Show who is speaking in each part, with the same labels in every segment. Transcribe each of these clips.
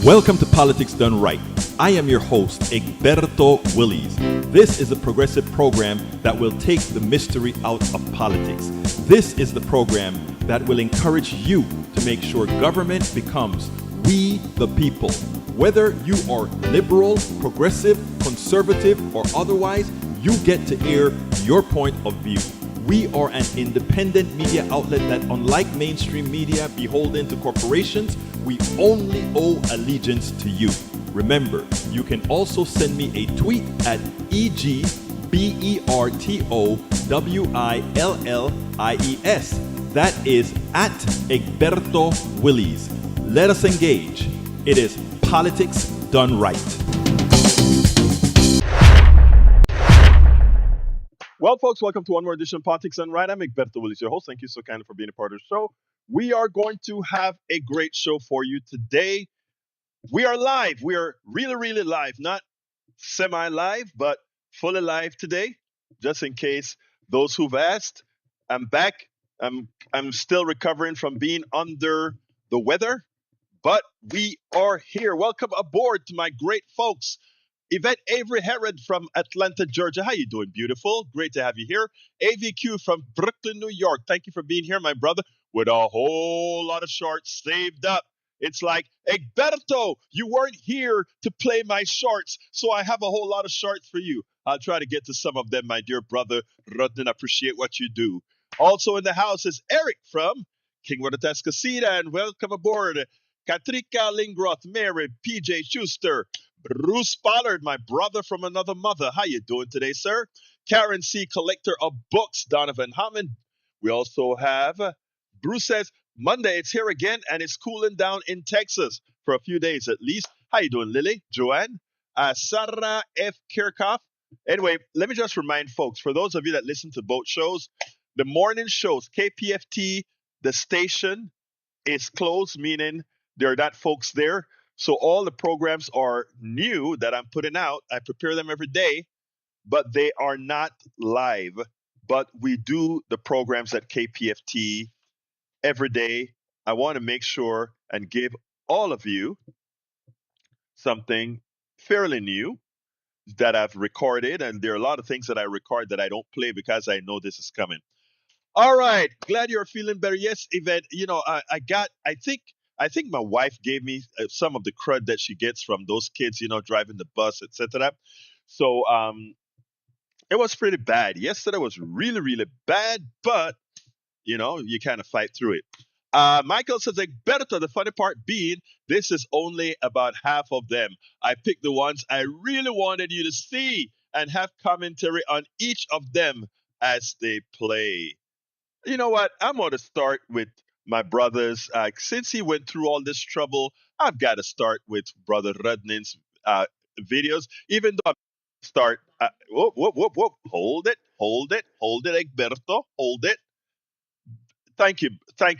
Speaker 1: Welcome to Politics Done Right. I am your host, Egberto Willies. This is a progressive program that will take the mystery out of politics. This is the program that will encourage you to make sure government becomes we the people. Whether you are liberal, progressive, conservative, or otherwise, you get to air your point of view. We are an independent media outlet that, unlike mainstream media beholden to corporations, we only owe allegiance to you. Remember, you can also send me a tweet at EGBERTOWILLIES. That is at Egberto Willies. Let us engage. It is Politics Done Right. Well, folks, welcome to one more edition of Politics Done Right. I'm Egberto Willies, your host. Thank you so kindly for being a part of the show. We are going to have a great show for you today. We are live. We are really live, not semi-live, but fully live today. Just in case those who've asked, I'm back. I'm still recovering from being under the weather, but we are here. Welcome aboard to my great folks. Yvette Avery Herod from Atlanta, Georgia. How you doing, beautiful? Great to have you here. AVQ from Brooklyn, New York. Thank you for being here, my brother, with a whole lot of shorts saved up. It's like, Egberto, you weren't here to play my shorts, so I have a whole lot of shorts for you. I'll try to get to some of them, my dear brother. Rodden, appreciate what you do. Also in the house is Eric from King Watascasita, and welcome aboard. Katrika Lingroth, Mary, PJ Schuster, Bruce Pollard, my brother from another mother. How you doing today, sir? Karen C., collector of books, Donovan Hammond. We also have, Bruce says, Monday, it's here again, and it's cooling down in Texas for a few days at least. How you doing, Lily? Joanne? Sarah F. Kirchhoff. Anyway, let me just remind folks, for those of you that listen to both shows, the morning shows, KPFT, the station, is closed, meaning there are not folks there. So all the programs are new that I'm putting out. I prepare them every day, but they are not live. But we do the programs at KPFT every day. I want to make sure and give all of you something fairly new that I've recorded. And there are a lot of things that I record that I don't play because I know this is coming. All right. Glad you're feeling better. Yes, Yvette, I think my wife gave me some of the crud that she gets from those kids, driving the bus, etc. So it was pretty bad. Yesterday was really bad, but, you kind of fight through it. Michael says, Egberto, the funny part being, this is only about half of them. I picked the ones I really wanted you to see and have commentary on each of them as they play. You know what? I'm going to start with my brothers. Since he went through all this trouble, I've got to start with Brother Rudnin's videos, even though I start. Whoop. Hold it, Egberto. Hold it. Thank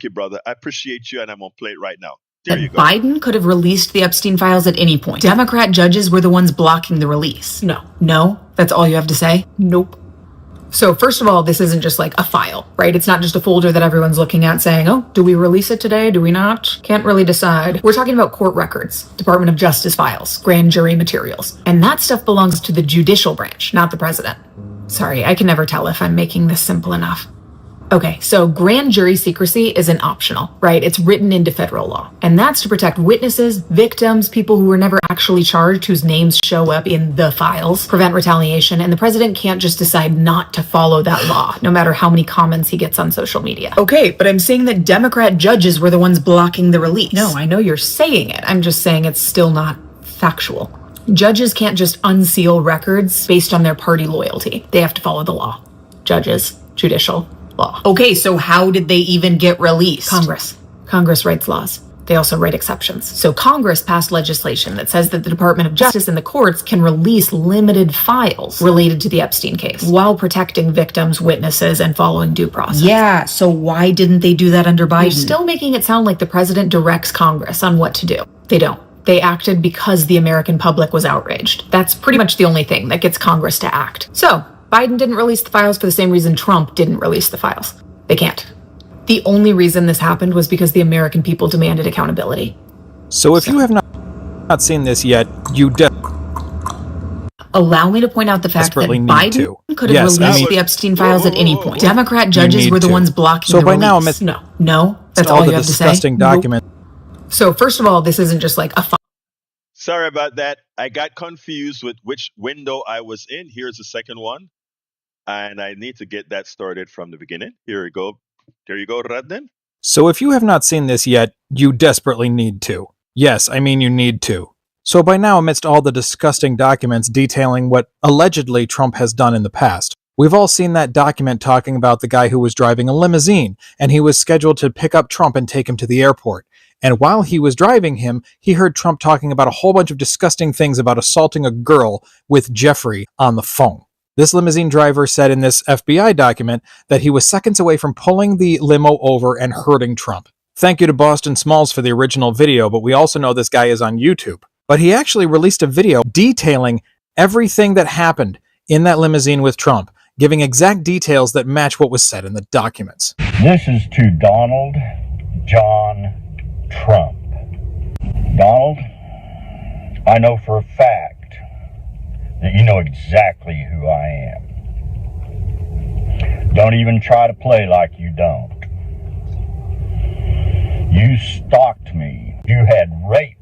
Speaker 1: you, brother. I appreciate you, and I'm going to play it right now. There you go.
Speaker 2: Biden could have released the Epstein files at any point. Democrat judges were the ones blocking the release. No? That's all you have to say? Nope. So first of all, this isn't just like a file, right? It's not just a folder that everyone's looking at saying, oh, do we release it today? Do we not? Can't really decide. We're talking about court records, Department of Justice files, grand jury materials. And that stuff belongs to the judicial branch, not the president. Sorry, I can never tell if I'm making this simple enough. Okay, so grand jury secrecy isn't optional, right? It's written into federal law. And that's to protect witnesses, victims, people who were never actually charged, whose names show up in the files, prevent retaliation, and the president can't just decide not to follow that law, no matter how many comments he gets on social media. Okay, but I'm saying that Democrat judges were the ones blocking the release. No, I know you're saying it. I'm just saying it's still not factual. Judges can't just unseal records based on their party loyalty. They have to follow the law. Judges, judicial law. Okay, so how did they even get released? Congress writes laws. They also write exceptions. So Congress passed legislation that says that the Department of Justice and the courts can release limited files related to the Epstein case while protecting victims, witnesses, and following due process. Yeah, so why didn't they do that under Biden? You're still making it sound like the president directs Congress on what to do. They don't. They acted because the American public was outraged. That's pretty much the only thing that gets Congress to act. So Biden didn't release the files for the same reason Trump didn't release the files. They can't. The only reason this happened was because the American people demanded accountability.
Speaker 3: So if you have not... Not seen this yet, you
Speaker 2: Allow me to point out the fact that
Speaker 3: desperately need
Speaker 2: Biden
Speaker 3: to.
Speaker 2: could have
Speaker 3: Yes,
Speaker 2: released
Speaker 1: was-
Speaker 2: the Epstein files at any point. Democrat
Speaker 3: You
Speaker 2: judges
Speaker 3: need
Speaker 2: were the
Speaker 3: to.
Speaker 2: ones blocking
Speaker 3: So
Speaker 2: the
Speaker 3: by
Speaker 2: release.
Speaker 3: now, amidst
Speaker 2: No, that's all
Speaker 3: the
Speaker 2: you have to say.
Speaker 3: disgusting document.
Speaker 2: So first of all, this isn't just like a
Speaker 1: Sorry about that. I got confused with which window I was in. Here's the second one. And I need to get that started from the beginning. Here we go. There you go, Radden.
Speaker 3: So if you have not seen this yet, you desperately need to. Yes, I mean you need to. So by now, amidst all the disgusting documents detailing what allegedly Trump has done in the past, we've all seen that document talking about the guy who was driving a limousine, and he was scheduled to pick up Trump and take him to the airport. And while he was driving him, he heard Trump talking about a whole bunch of disgusting things about assaulting a girl with Jeffrey on the phone. This limousine driver said in this FBI document that he was seconds away from pulling the limo over and hurting Trump. Thank you to Boston Smalls for the original video, but we also know this guy is on YouTube. But he actually released a video detailing everything that happened in that limousine with Trump, giving exact details that match what was said in the documents.
Speaker 4: This is to Donald John Trump. Donald, I know for a fact that you know exactly who I am. Don't even try to play like you don't. You stalked me. You had raped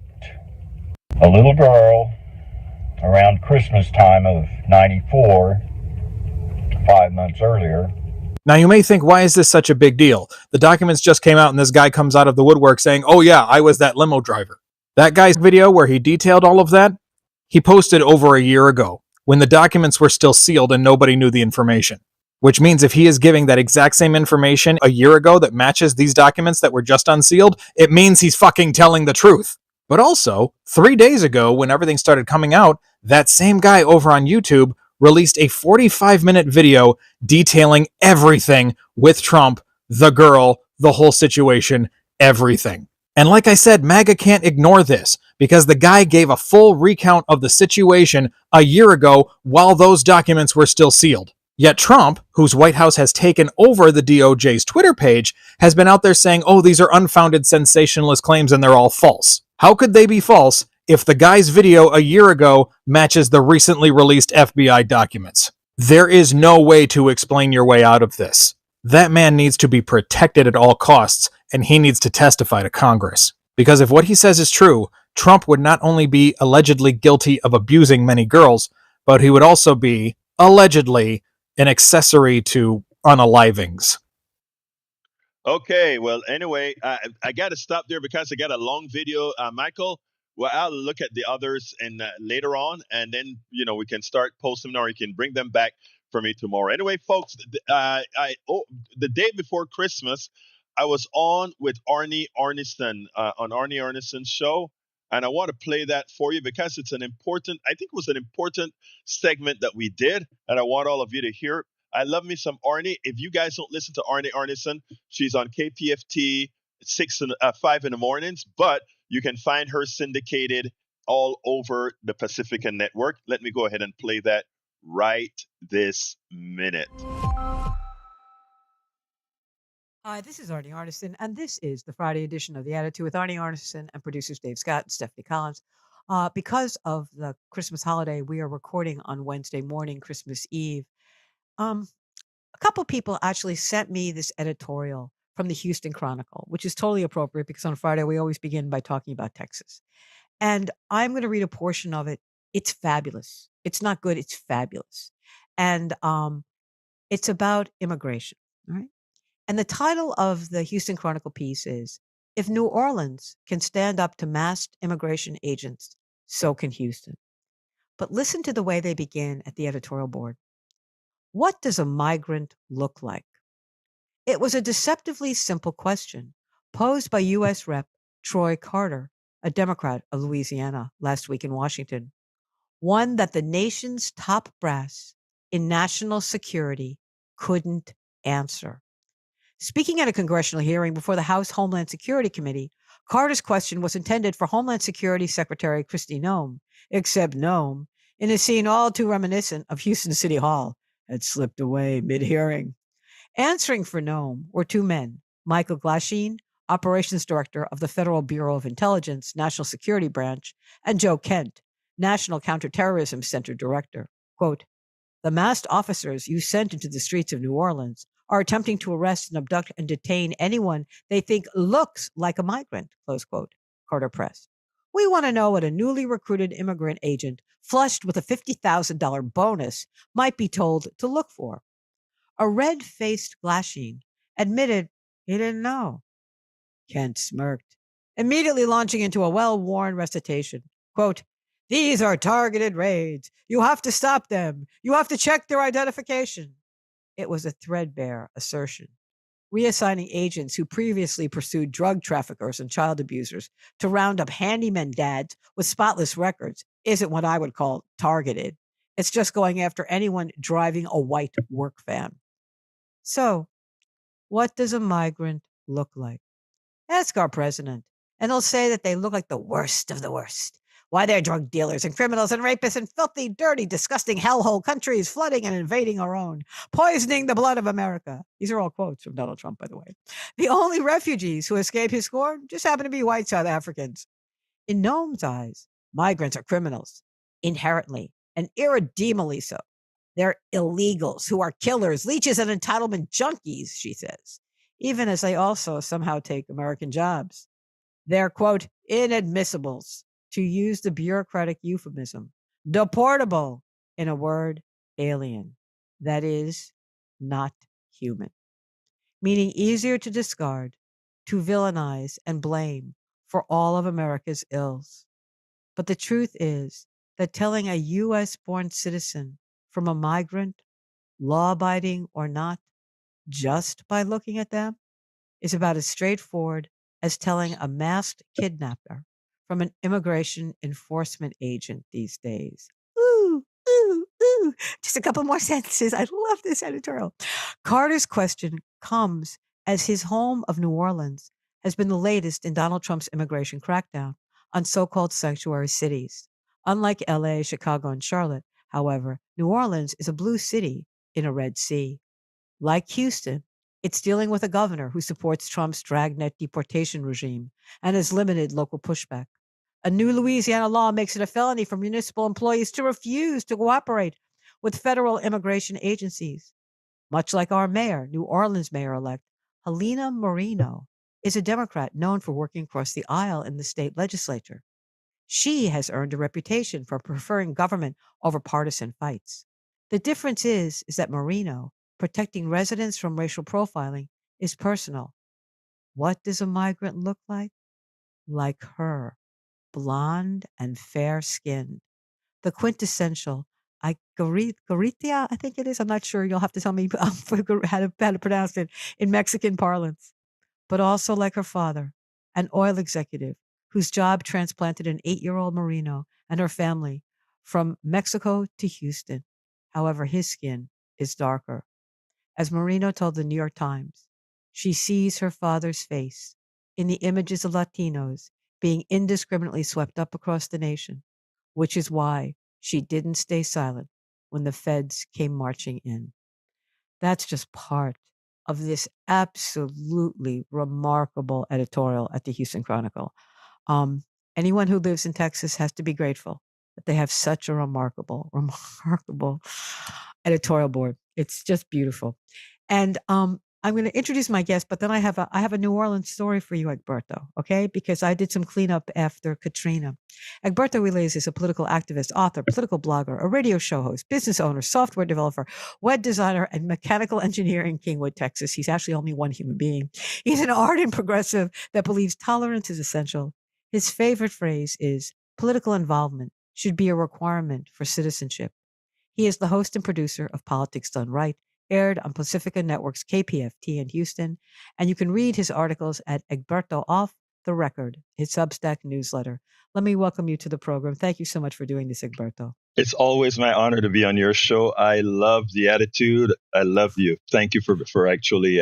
Speaker 4: a little girl around Christmas time of '94, 5 months earlier.
Speaker 3: Now you may think, why is this such a big deal? The documents just came out and this guy comes out of the woodwork saying, oh yeah, I was that limo driver. That guy's video where he detailed all of that, he posted over a year ago, when the documents were still sealed and nobody knew the information. Which means if he is giving that exact same information a year ago that matches these documents that were just unsealed, it means he's fucking telling the truth. But also, 3 days ago, when everything started coming out, that same guy over on YouTube released a 45-minute video detailing everything with Trump, the girl, the whole situation, everything. And like I said, MAGA can't ignore this, because the guy gave a full recount of the situation a year ago while those documents were still sealed. Yet Trump, whose White House has taken over the DOJ's Twitter page, has been out there saying, oh, these are unfounded sensationalist claims and they're all false. How could they be false if the guy's video a year ago matches the recently released FBI documents? There is no way to explain your way out of this. That man needs to be protected at all costs, and he needs to testify to Congress. Because if what he says is true, Trump would not only be allegedly guilty of abusing many girls, but he would also be, allegedly, an accessory to unalivings.
Speaker 1: Okay, well, anyway, I got to stop there because I got a long video. Michael, well, I'll look at the others and later on, and then, we can start posting or you can bring them back for me tomorrow. Anyway, folks, the day before Christmas, I was on with Arnesen on Arnie Arnesen's show, and I want to play that for you because I think it was an important segment that we did, and I want all of you to hear it. I love me some Arnie. If you guys don't listen to Arnie Arnesen, she's on KPFT 5 in the mornings, but you can find her syndicated all over the Pacifica network. Let me go ahead and play that right this minute.
Speaker 5: Hi, this is Arnie Arnesen, and this is the Friday edition of The Attitude with Arnie Arnesen and producers Dave Scott and Stephanie Collins. Because of the Christmas holiday, we are recording on Wednesday morning, Christmas Eve. A couple people actually sent me this editorial from the Houston Chronicle, which is totally appropriate because on Friday we always begin by talking about Texas. And I'm going to read a portion of it. It's fabulous. It's not good. It's fabulous. And it's about immigration. All right. And the title of the Houston Chronicle piece is, If New Orleans Can Stand Up to Masked Immigration Agents, So Can Houston. But listen to the way they begin at the editorial board. What does a migrant look like? It was a deceptively simple question posed by U.S. Rep. Troy Carter, a Democrat of Louisiana, last week in Washington. One that the nation's top brass in national security couldn't answer. Speaking at a congressional hearing before the House Homeland Security Committee, Carter's question was intended for Homeland Security Secretary Kristi Noem, except Noem, in a scene all too reminiscent of Houston City Hall, had slipped away mid-hearing. Answering for Noem were two men, Michael Glasheen, Operations Director of the Federal Bureau of Intelligence, National Security Branch, and Joe Kent, National Counterterrorism Center Director. Quote, the masked officers you sent into the streets of New Orleans are attempting to arrest and abduct and detain anyone they think looks like a migrant, close quote, Carter pressed. We want to know what a newly recruited immigrant agent flushed with a $50,000 bonus might be told to look for. A red-faced Glasheen admitted he didn't know. Kent smirked, immediately launching into a well-worn recitation. Quote, these are targeted raids. You have to stop them. You have to check their identification. It was a threadbare assertion. Reassigning agents who previously pursued drug traffickers and child abusers to round up handyman dads with spotless records isn't what I would call targeted. It's just going after anyone driving a white work van. So, what does a migrant look like? Ask our president, and he'll say that they look like the worst of the worst. Why, they're drug dealers and criminals and rapists in filthy, dirty, disgusting hellhole countries, flooding and invading our own, poisoning the blood of America. These are all quotes from Donald Trump, by the way. The only refugees who escape his scorn just happen to be white South Africans. In Noam's eyes, migrants are criminals, inherently and irredeemably so. They're illegals who are killers, leeches, and entitlement junkies, she says, even as they also somehow take American jobs. They're, quote, inadmissibles, to use the bureaucratic euphemism, deportable, in a word, alien. That is, not human. Meaning easier to discard, to villainize and blame for all of America's ills. But the truth is that telling a U.S.-born citizen from a migrant, law-abiding or not, just by looking at them, is about as straightforward as telling a masked kidnapper from an immigration enforcement agent these days. Ooh, ooh, ooh. Just a couple more sentences. I love this editorial. Carter's question comes as his home of New Orleans has been the latest in Donald Trump's immigration crackdown on so-called sanctuary cities. Unlike LA, Chicago, and Charlotte, however, New Orleans is a blue city in a red sea. Like Houston, it's dealing with a governor who supports Trump's dragnet deportation regime and has limited local pushback. A new Louisiana law makes it a felony for municipal employees to refuse to cooperate with federal immigration agencies. Much like our mayor, New Orleans mayor-elect Helena Marino is a Democrat known for working across the aisle in the state legislature. She has earned a reputation for preferring government over partisan fights. The difference is that Marino, protecting residents from racial profiling, is personal. What does a migrant look like? Like her, blonde and fair-skinned. The quintessential Garitia, I think it is. I'm not sure. You'll have to tell me how to pronounce it in Mexican parlance. But also like her father, an oil executive whose job transplanted an 8-year-old Marino and her family from Mexico to Houston. However, his skin is darker. As Marino told the New York Times, she sees her father's face in the images of Latinos being indiscriminately swept up across the nation, which is why she didn't stay silent when the feds came marching in. That's just part of this absolutely remarkable editorial at the Houston Chronicle. Anyone who lives in Texas has to be grateful that they have such a remarkable editorial board. It's just beautiful. And I'm going to introduce my guest, but then I have a New Orleans story for you, Egberto, okay? Because I did some cleanup after Katrina. Egberto Willies is a political activist, author, political blogger, a radio show host, business owner, software developer, web designer, and mechanical engineer in Kingwood, Texas. He's actually only one human being. He's an ardent progressive that believes tolerance is essential. His favorite phrase is, political involvement should be a requirement for citizenship. He is the host and producer of Politics Done Right, aired on Pacifica Network's KPFT in Houston, and you can read his articles at Egberto Off the Record, his Substack newsletter. Let me welcome you to the program. Thank you so much for doing this, Egberto.
Speaker 1: It's always my honor to be on your show. I love the attitude. I love you. Thank you for actually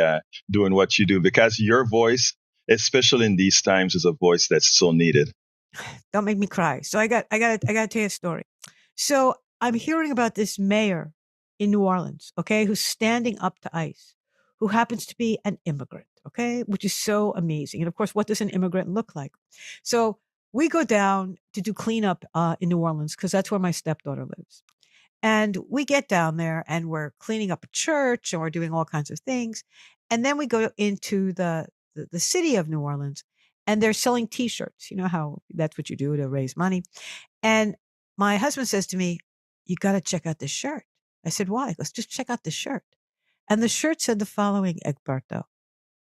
Speaker 1: doing what you do, because your voice, especially in these times, is a voice that's so needed.
Speaker 5: Don't make me cry. So I got to tell you a story. So I'm hearing about this mayor in New Orleans, okay, who's standing up to ICE, who happens to be an immigrant, okay, which is so amazing. And of course, what does an immigrant look like? So we go down to do cleanup in New Orleans because that's where my stepdaughter lives. And we get down there and we're cleaning up a church and we're doing all kinds of things. And then we go into the city of New Orleans and they're selling T-shirts. You know how that's what you do to raise money. And my husband says to me, you got to check out this shirt. I said, why? He goes, just check out this shirt. And the shirt said the following, Egberto,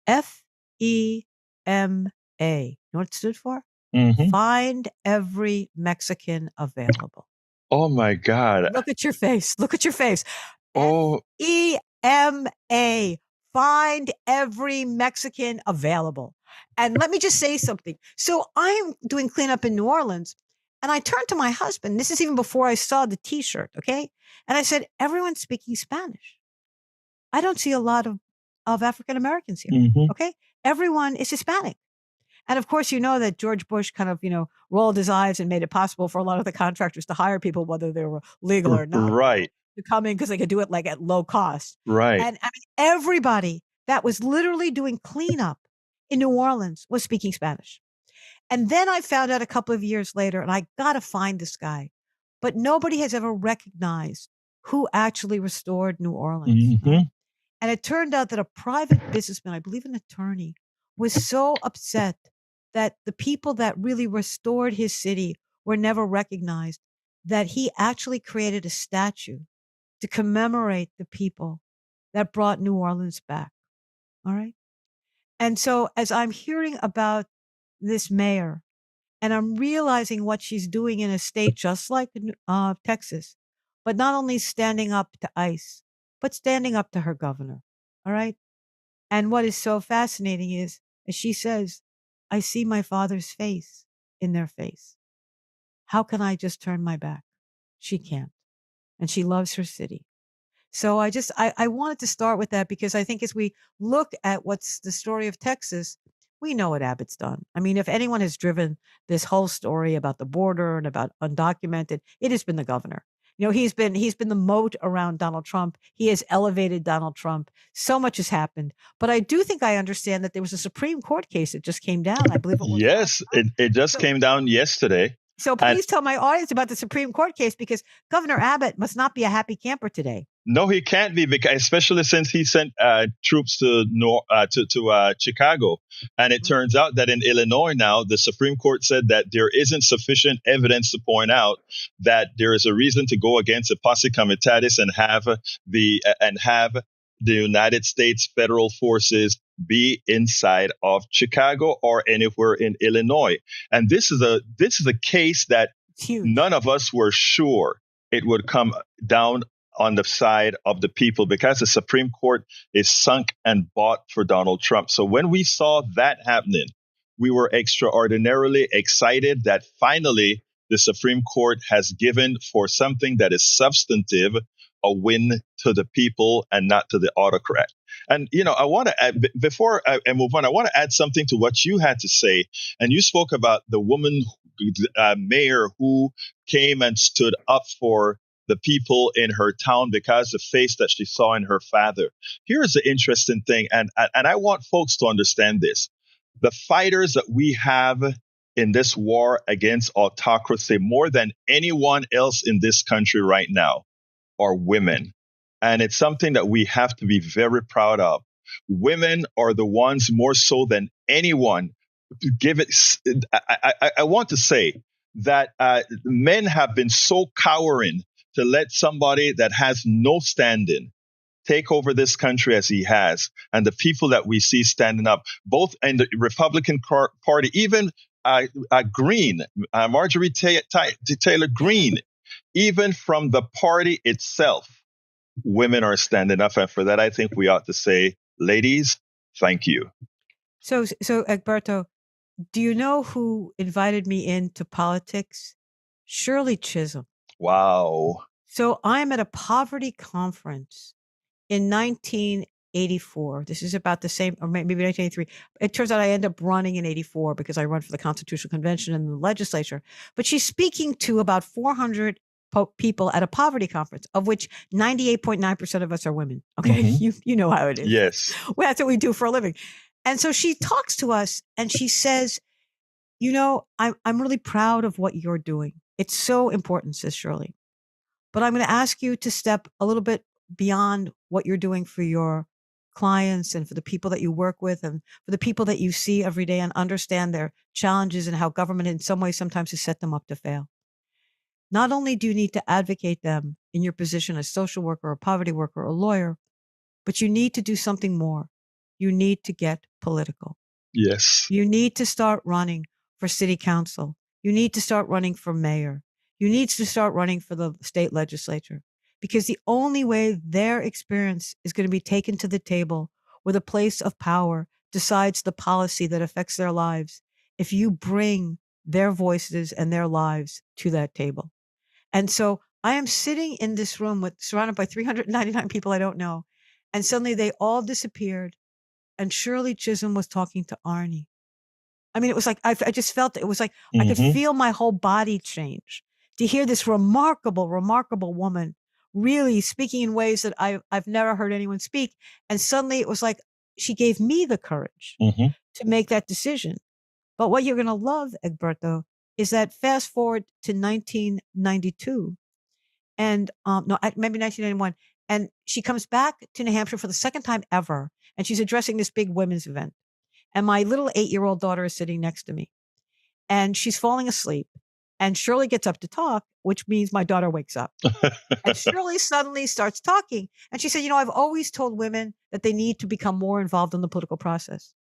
Speaker 5: FEMA. You know what it stood for?
Speaker 1: Mhm.
Speaker 5: Find every Mexican available.
Speaker 1: Oh my God.
Speaker 5: Look at your face. Look at your face.
Speaker 1: Oh,
Speaker 5: FEMA. Find every Mexican available. And let me just say something. So I'm doing cleanup in New Orleans and I turned to my husband. This is even before I saw the T-shirt. Okay. And I said, everyone's speaking Spanish. I don't see a lot of African Americans here.
Speaker 1: mhm.
Speaker 5: Okay. Everyone is Hispanic. And of course, you know that George Bush kind of, rolled his eyes and made it possible for a lot of the contractors to hire people, whether they were legal or not,
Speaker 1: Right,
Speaker 5: to come in because they could do it like at low cost.
Speaker 1: right.
Speaker 5: And I mean, everybody that was literally doing cleanup in New Orleans was speaking Spanish. And then I found out a couple of years later, and I got to find this guy, but nobody has ever recognized who actually restored New Orleans.
Speaker 1: Mhm.
Speaker 5: Right? And it turned out that a private businessman, I believe an attorney, was so upset that the people that really restored his city were never recognized, that he actually created a statue to commemorate the people that brought New Orleans back. All right. And so as I'm hearing about this mayor and I'm realizing what she's doing in a state just like Texas, but not only standing up to ICE, but standing up to her governor. All right. And what is so fascinating is, as she says, I see my father's face in their face. How can I just turn my back? She can't. And she loves her city. So I wanted to start with that because I think as we look at what's the story of Texas, we know what Abbott's done. I mean, if anyone has driven this whole story about the border and about undocumented, it has been the governor. He's been the moat around Donald Trump. He has elevated Donald Trump. So much has happened. But I do think I understand that there was a Supreme Court case that just came down. I believe it was
Speaker 1: Yes,
Speaker 5: last month.
Speaker 1: it just
Speaker 5: So-
Speaker 1: came down yesterday.
Speaker 5: So
Speaker 1: And
Speaker 5: please tell my audience about the Supreme Court case because Governor Abbott must not be a happy camper today.
Speaker 1: no, he can't be, because especially since he sent troops to Chicago, and it turns out that in Illinois now the Supreme Court said that there isn't sufficient evidence to point out that there is a reason to go against a posse comitatus and have the United States federal forces be inside of Chicago or anywhere in Illinois. And this is a case that
Speaker 5: It's huge.
Speaker 1: none of us were sure it would come down on the side of the people, because the Supreme Court is sunk and bought for Donald Trump. So when we saw that happening, we were extraordinarily excited that finally the Supreme Court has given for something that is substantive a win to the people and not to the autocrat. And, I want to add, before I move on, I want to add something to what you had to say. And you spoke about the woman mayor who came and stood up for the people in her town because the face that she saw in her father. Here's the interesting thing, and I want folks to understand this. The fighters that we have in this war against autocracy more than anyone else in this country right now are women. And it's something that we have to be very proud of. Women are the ones more so than anyone. I want to say that men have been so cowering to let somebody that has no standing take over this country as he has. And the people that we see standing up, both in the Republican Party, even Green, Marjorie Taylor Greene, even from the party itself, women are standing up. And for that, I think we ought to say, ladies, thank you.
Speaker 5: So Egberto, do you know who invited me into politics? Shirley Chisholm.
Speaker 1: Wow.
Speaker 5: So I'm at a poverty conference in 1984. This is about the same, or maybe 1983. It turns out I end up running in 84 because I run for the Constitutional Convention and the legislature. But she's speaking to about 400 people at a poverty conference, of which 98.9% of us are women. Okay.
Speaker 1: Mhm.
Speaker 5: You know how it is.
Speaker 1: Yes.
Speaker 5: Well, that's what we do for a living. And so she talks to us and she says, you know, I'm really proud of what you're doing. It's so important, says Shirley. But I'm going to ask you to step a little bit beyond what you're doing for your clients and for the people that you work with and for the people that you see every day and understand their challenges and how government in some ways sometimes has set them up to fail. Not only do you need to advocate them in your position as social worker, a poverty worker, or a lawyer, but you need to do something more. You need to get political.
Speaker 1: Yes.
Speaker 5: You need to start running for city council. You need to start running for mayor. You need to start running for the state legislature, because the only way their experience is going to be taken to the table where the place of power decides the policy that affects their lives if you bring their voices and their lives to that table. And so I am sitting in this room surrounded by 399 people I don't know. And suddenly they all disappeared. And Shirley Chisholm was talking to Arnie. I mean, it was like, I just felt it was like, I could feel my whole body change to hear this remarkable, remarkable woman really speaking in ways that I've never heard anyone speak. And suddenly it was like, she gave me the courage to make that decision. But what you're going to love, Egberto, is that fast forward to 1992 and maybe 1991. And she comes back to New Hampshire for the second time ever. And she's addressing this big women's event. And my little 8-year-old daughter is sitting next to me and she's falling asleep. And Shirley gets up to talk, which means my daughter wakes up. And Shirley suddenly starts talking. And she said, you know, I've always told women that they need to become more involved in the political process.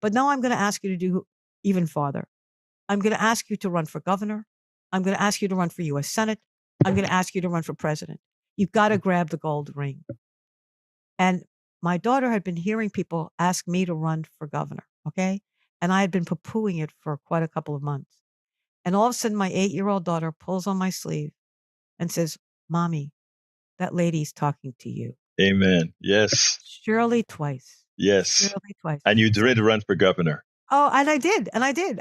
Speaker 5: But now I'm going to ask you to do even farther. I'm going to ask you to run for governor. I'm going to ask you to run for U.S. Senate. I'm going to ask you to run for president. You've got to grab the gold ring. And my daughter had been hearing people ask me to run for governor, okay? And I had been poo-pooing it for quite a couple of months. And all of a sudden, my 8-year-old daughter pulls on my sleeve and says, Mommy, that lady's talking to you.
Speaker 1: Amen. Yes.
Speaker 5: Shirley twice.
Speaker 1: Yes.
Speaker 5: Shirley twice.
Speaker 1: And you did run for governor.
Speaker 5: Oh, and I did. I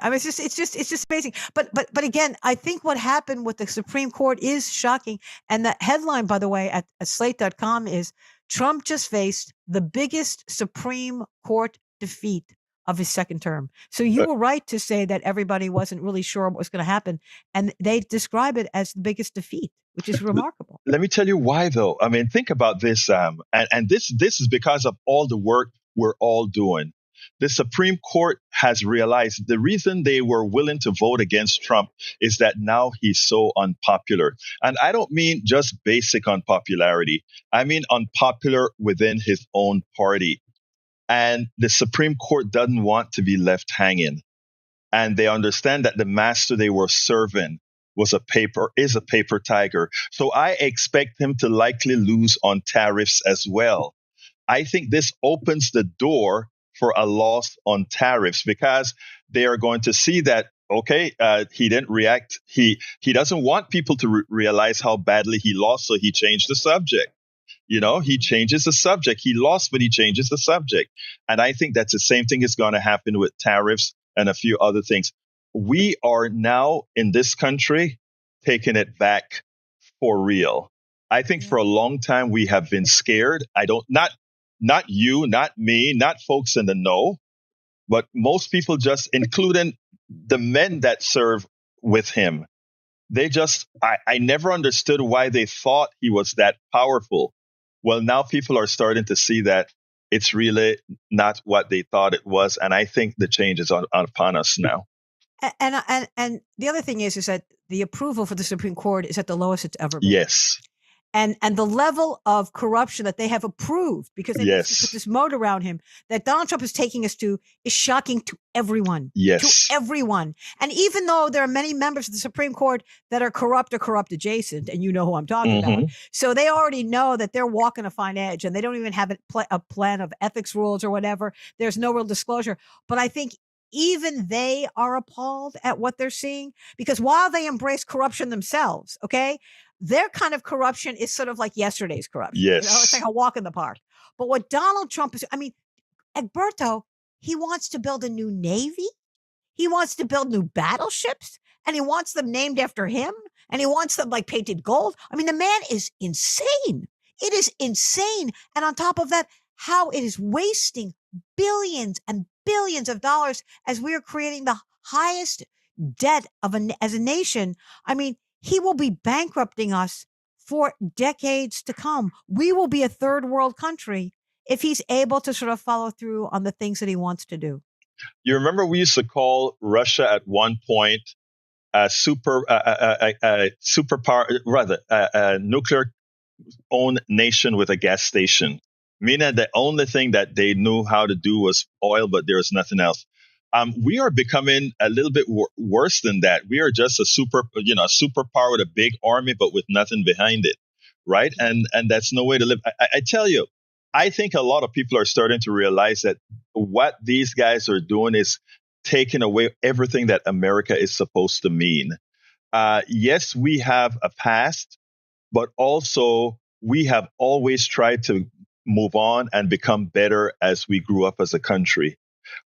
Speaker 5: mean, it's just amazing. But again, I think what happened with the Supreme Court is shocking. And the headline, by the way, at slate.com is Trump just faced the biggest Supreme Court defeat of his second term. So you were right to say that everybody wasn't really sure what was going to happen. And they describe it as the biggest defeat, which is remarkable.
Speaker 1: Let me tell you why, though. I mean, think about this. And this is because of all the work we're all doing. The Supreme Court has realized the reason they were willing to vote against Trump is that now he's so unpopular. And I don't mean just basic unpopularity. I mean unpopular within his own party. And the Supreme Court doesn't want to be left hanging. And they understand that the master they were serving is a paper tiger. So I expect him to likely lose on tariffs as well. I think this opens the door for a loss on tariffs because they are going to see that, okay, he didn't react. He doesn't want people to realize how badly he lost, so he changed the subject. You know, he changes the subject. He lost, but he changes the subject. And I think that's the same thing is going to happen with tariffs and a few other things. We are now in this country taking it back for real. I think for a long time we have been scared. Not you, not me, not folks in the know, but most people just, including the men that serve with him. I never understood why they thought he was that powerful. Well, now people are starting to see that it's really not what they thought it was. And I think the change is upon us now.
Speaker 5: And the other thing is that the approval for the Supreme Court is at the lowest it's ever been.
Speaker 1: Yes.
Speaker 5: And the level of corruption that they have approved because they put this moat around him that Donald Trump is taking us to is shocking to everyone.
Speaker 1: Yes.
Speaker 5: To everyone. And even though there are many members of the Supreme Court that are corrupt or corrupt adjacent, and you know who I'm talking about, so they already know that they're walking a fine edge and they don't even have a plan of ethics rules or whatever. There's no real disclosure. But I think even they are appalled at what they're seeing because while they embrace corruption themselves, okay, their kind of corruption is sort of like yesterday's corruption.
Speaker 1: Yes.
Speaker 5: You know, it's like a walk in the park. But what Donald Trump is, I mean, Egberto, he wants to build a new Navy. He wants to build new battleships and he wants them named after him and he wants them like painted gold. I mean, the man is insane. It is insane. And on top of that, how it is wasting billions and billions of dollars as we are creating the highest debt as a nation. I mean, he will be bankrupting us for decades to come. We will be a third world country if he's able to sort of follow through on the things that he wants to do.
Speaker 1: You remember we used to call Russia at one point a superpower, rather a nuclear owned nation with a gas station, meaning the only thing that they knew how to do was oil, but there was nothing else. We are becoming a little bit worse than that. We are just a superpower with a big army, but with nothing behind it, right? And that's no way to live. I tell you, I think a lot of people are starting to realize that what these guys are doing is taking away everything that America is supposed to mean. Yes, we have a past, but also we have always tried to move on and become better as we grew up as a country.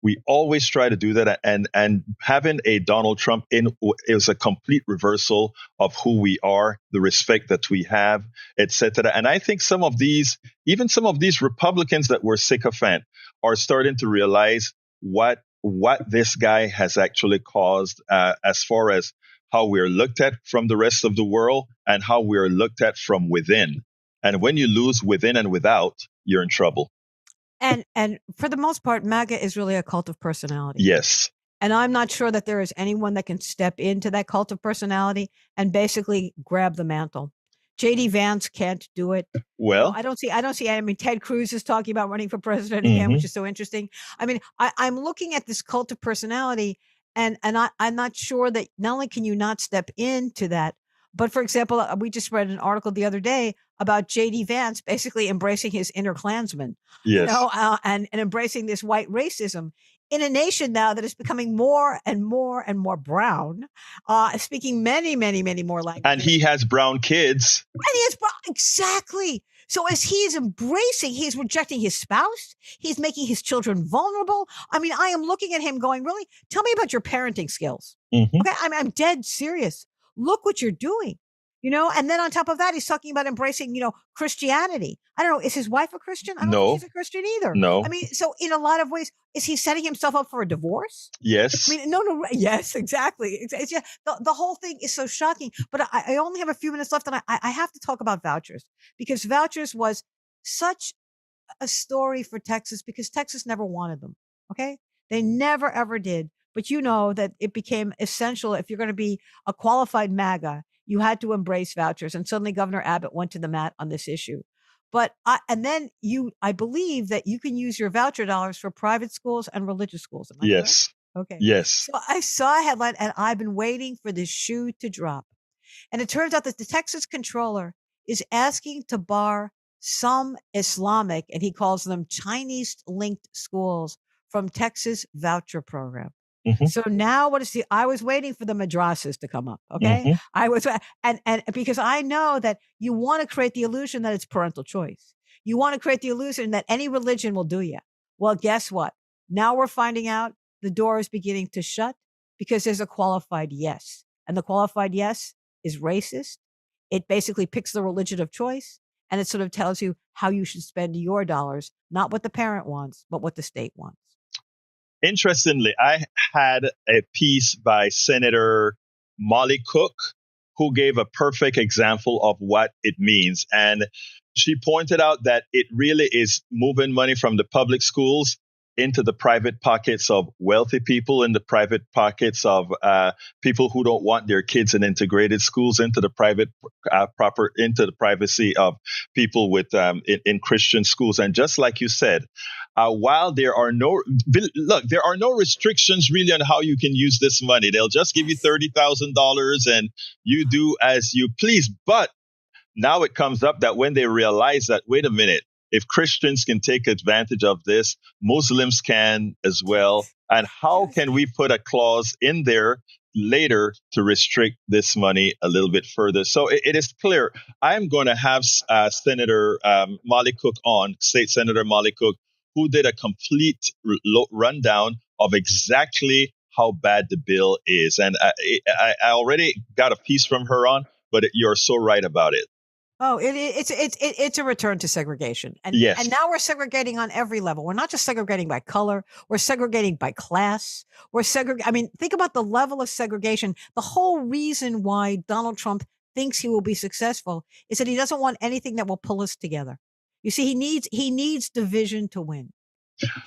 Speaker 1: We always try to do that, and having a Donald Trump in is a complete reversal of who we are, the respect that we have, etc. And I think some of these Republicans that were sycophant are starting to realize what this guy has actually caused, as far as how we're looked at from the rest of the world and how we're looked at from within. And when you lose within and without, you're in trouble.
Speaker 5: And for the most part, MAGA is really a cult of personality.
Speaker 1: Yes.
Speaker 5: And I'm not sure that there is anyone that can step into that cult of personality and basically grab the mantle. J.D. Vance can't do it.
Speaker 1: Well,
Speaker 5: I don't see. I mean, Ted Cruz is talking about running for president again, which is so interesting. I mean, I'm looking at this cult of personality, and I'm not sure that not only can you not step into that, but for example, we just read an article the other day about J.D. Vance basically embracing his inner Klansman,
Speaker 1: yes.
Speaker 5: And embracing this white racism in a nation now that is becoming more and more and more brown, speaking many, many, many more languages.
Speaker 1: And he has brown kids.
Speaker 5: And he has brown, exactly. So as he's rejecting his spouse, he's making his children vulnerable. I mean, I am looking at him going, really? Tell me about your parenting skills.
Speaker 1: Mm-hmm.
Speaker 5: Okay, I'm dead serious. Look what you're doing. And then on top of that, he's talking about embracing, Christianity. I don't know. Is his wife a Christian? I don't think she's a Christian either.
Speaker 1: No.
Speaker 5: I mean, so in a lot of ways, is he setting himself up for a divorce?
Speaker 1: Yes.
Speaker 5: I mean, no. Yes, exactly. It's just, the whole thing is so shocking. But I only have a few minutes left, and I have to talk about vouchers, because vouchers was such a story for Texas, because Texas never wanted them. Okay. They never, ever did. But you know that it became essential. If you're going to be a qualified MAGA, you had to embrace vouchers. And suddenly Governor Abbott went to the mat on this issue. But I believe that you can use your voucher dollars for private schools and religious schools. Am I
Speaker 1: yes.
Speaker 5: correct? Okay.
Speaker 1: Yes.
Speaker 5: So I saw a headline, and I've been waiting for this shoe to drop. And it turns out that the Texas controller is asking to bar some Islamic, and he calls them Chinese-linked schools, from Texas voucher program. Mm-hmm. So now I was waiting for the madrasas to come up. Okay. Mm-hmm. I was, and because I know that you want to create the illusion that it's parental choice. You want to create the illusion that any religion will do you. Well, guess what? Now we're finding out the door is beginning to shut, because there's a qualified yes. And the qualified yes is racist. It basically picks the religion of choice, and it sort of tells you how you should spend your dollars, not what the parent wants, but what the state wants.
Speaker 1: Interestingly, I had a piece by Senator Molly Cook, who gave a perfect example of what it means. And she pointed out that it really is moving money from the public schools into the private pockets of wealthy people, in the private pockets of people who don't want their kids in integrated schools, into the into the privacy of people with in Christian schools. And just like you said, while there are no restrictions really on how you can use this money. They'll just give you $30,000 and you do as you please. But now it comes up that when they realize that, wait a minute, if Christians can take advantage of this, Muslims can as well. And how can we put a clause in there later to restrict this money a little bit further? So it is clear. I'm going to have Senator Molly Cook on, State Senator Molly Cook, who did a complete rundown of exactly how bad the bill is. And I already got a piece from her on, but you're so right about it.
Speaker 5: Oh, it's a return to segregation, and
Speaker 1: Yes.
Speaker 5: now we're segregating on every level. We're not just segregating by color; we're segregating by class. We're segregating. I mean, think about the level of segregation. The whole reason why Donald Trump thinks he will be successful is that he doesn't want anything that will pull us together. You see, he needs division to win.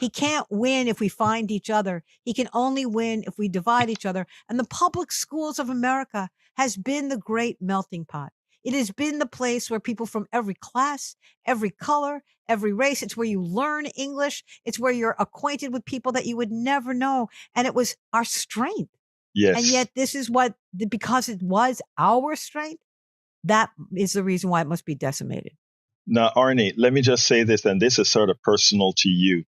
Speaker 5: He can't win if we find each other. He can only win if we divide each other. And the public schools of America has been the great melting pot. It has been the place where people from every class, every color, every race, it's where you learn English. It's where you're acquainted with people that you would never know. And it was our strength.
Speaker 1: Yes.
Speaker 5: And yet this is what, because it was our strength, that is the reason why it must be decimated.
Speaker 1: Now, Arnie, let me just say this, and this is sort of personal to you.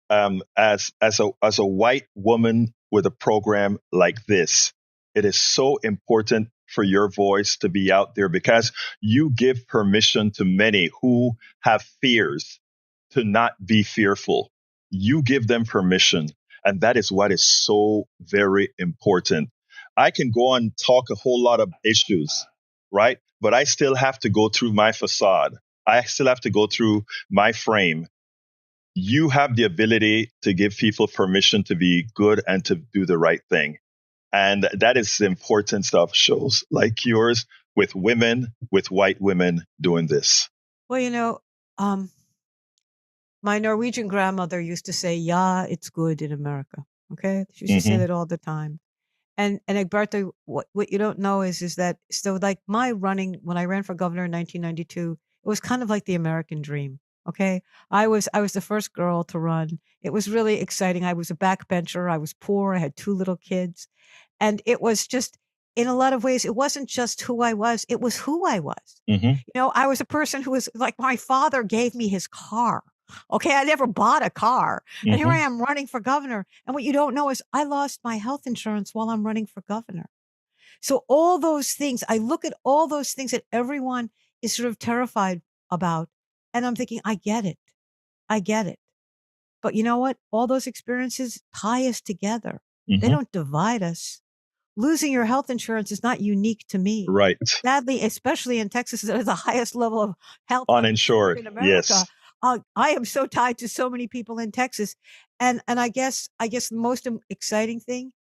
Speaker 1: As a white woman with a program like this, it is so important for your voice to be out there because you give permission to many who have fears to not be fearful. You give them permission, and that is what is so very important. I can go and talk a whole lot of issues, right? But I still have to go through my facade. I still have to go through my frame. You have the ability to give people permission to be good and to do the right thing. And that is the importance of shows like yours with women, with white women doing this.
Speaker 5: Well, my Norwegian grandmother used to say, "Yeah, it's good in America." Okay, she used to say that all the time. And Egberto, what you don't know is that, so like my running, when I ran for governor in 1992, it was kind of like the American dream. Okay, I was the first girl to run. It was really exciting. I was a backbencher. I was poor. I had 2 little kids, and it was just, in a lot of ways, it wasn't just who I was. It was who I was. I was a person who was like, my father gave me his car. Okay, I never bought a car. And here I am running for governor. And what you don't know is I lost my health insurance while I'm running for governor. So all those things, I look at all those things that everyone is sort of terrified about. And I'm thinking, I get it. I get it. But you know what? All those experiences tie us together. They don't divide us. Losing your health insurance is not unique to me.
Speaker 1: Right.
Speaker 5: Sadly, especially in Texas, that is the highest level of health
Speaker 1: Uninsured.
Speaker 5: in America.
Speaker 1: Yes.
Speaker 5: I am so tied to so many people in Texas. And I guess the most exciting thing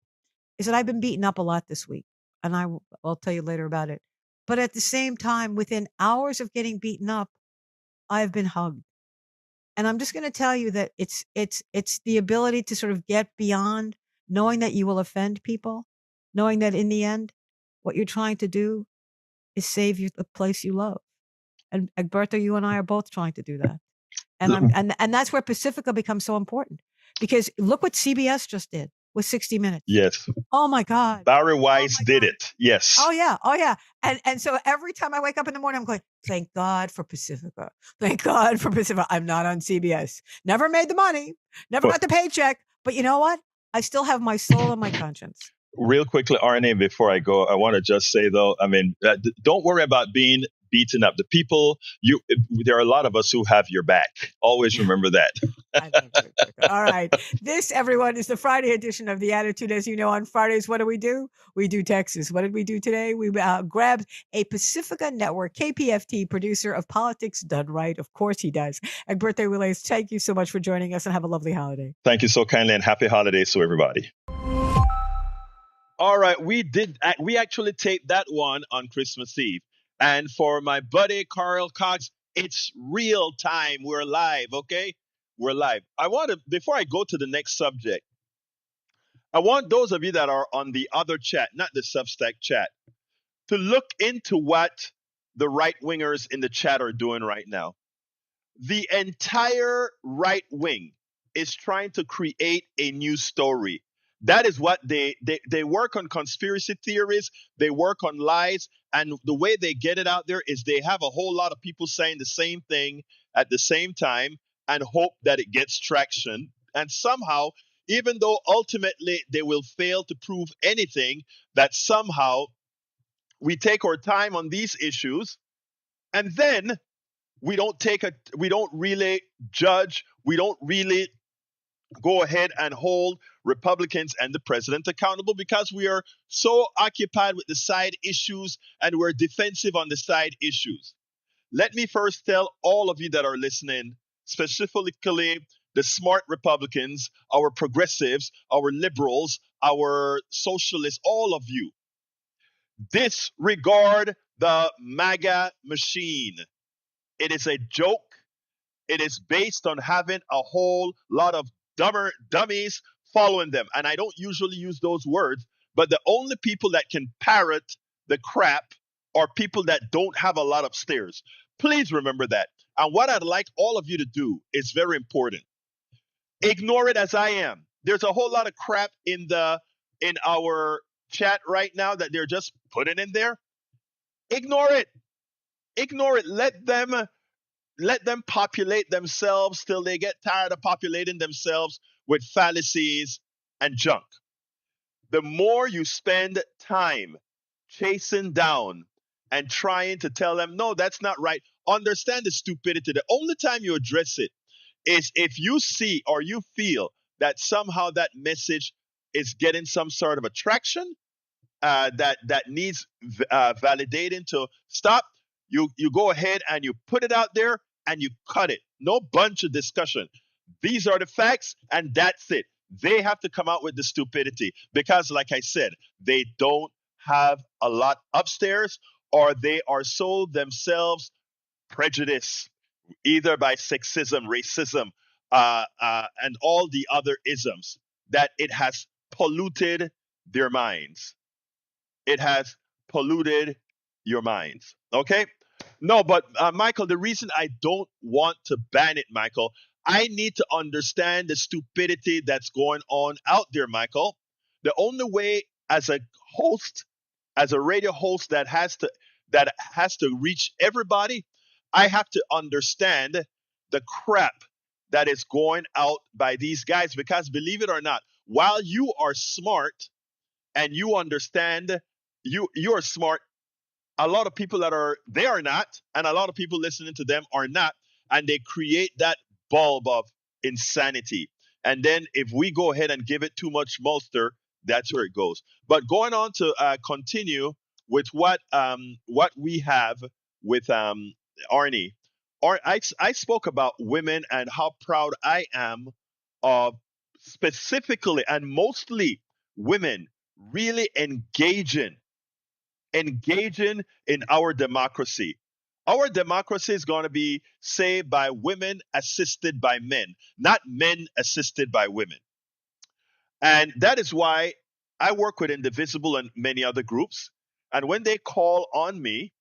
Speaker 5: is that I've been beaten up a lot this week. And I'll tell you later about it. But at the same time, within hours of getting beaten up, I've been hugged. And I'm just going to tell you that it's the ability to sort of get beyond knowing that you will offend people, knowing that in the end, what you're trying to do is save you the place you love. And Egberto, you and I are both trying to do that. And that's where Pacifica becomes so important, because look what CBS just did with 60 Minutes.
Speaker 1: Yes.
Speaker 5: Oh my God.
Speaker 1: Barry Weiss did it. Yes.
Speaker 5: Oh yeah. Oh yeah. And so every time I wake up in the morning, I'm going, thank God for Pacifica. Thank God for Pacifica. I'm not on CBS. Never made the money. Never got the paycheck. But you know what? I still have my soul and my conscience.
Speaker 1: Real quickly, Arnie, before I go, I want to just say though, I mean, don't worry about being beaten up. The people, there are a lot of us who have your back. Always remember that.
Speaker 5: All right. This, everyone, is the Friday edition of The Attitude. As you know, on Fridays, what do? We do Texas. What did we do today? We grabbed a Pacifica Network, KPFT producer of Politics Done Right. Of course he does. Egberto Williams, thank you so much for joining us and have a lovely holiday.
Speaker 1: Thank you so kindly and happy holidays to everybody. All right. We actually taped that one on Christmas Eve. And for my buddy Carl Cox, it's real time. We're live, okay? We're live. Before I go to the next subject, I want those of you that are on the other chat, not the Substack chat, to look into what the right-wingers in the chat are doing right now. The entire right wing is trying to create a new story. That is what they work on conspiracy theories. They work on lies. And the way they get it out there is they have a whole lot of people saying the same thing at the same time and hope that it gets traction. And somehow, even though ultimately they will fail to prove anything, that somehow we take our time on these issues and then we don't really judge. We don't really go ahead and hold Republicans and the president accountable because we are so occupied with the side issues and we're defensive on the side issues. let me first tell all of you that are listening, specifically the smart Republicans, our progressives, our liberals, our socialists, all of you, disregard the MAGA machine. It is a joke. It is based on having a whole lot of dummies following them. And I don't usually use those words, but the only people that can parrot the crap are people that don't have a lot upstairs. Please remember that. And what I'd like all of you to do is very important. Ignore it as I am. There's a whole lot of crap in our chat right now that they're just putting in there. Ignore it. Ignore it. Let them populate themselves till they get tired of populating themselves with fallacies and junk. The more you spend time chasing down and trying to tell them, no, that's not right, understand the stupidity. The only time you address it is if you see or you feel that somehow that message is getting some sort of attraction that needs validating to stop. You go ahead and you put it out there and you cut it. No bunch of discussion. These are the facts, and that's it. They have to come out with the stupidity because, like I said, they don't have a lot upstairs, or they are so themselves prejudiced, either by sexism, racism, and all the other isms, that it has polluted their minds. It has polluted your minds. Okay? No, but Michael, the reason I don't want to ban it, Michael, I need to understand the stupidity that's going on out there, Michael. The only way, as a host, as a radio host that has to reach everybody, I have to understand the crap that is going out by these guys. Because believe it or not, while you are smart and you understand, you're smart, a lot of people they are not, and a lot of people listening to them are not, and they create that bulb of insanity. And then if we go ahead and give it too much bolster, that's where it goes. But going on to continue with what we have with Arnie. I spoke about women and how proud I am of specifically and mostly women really engaging in our democracy. Our democracy is going to be saved by women assisted by men, not men assisted by women. And that is why I work with Indivisible and many other groups. And when they call on me,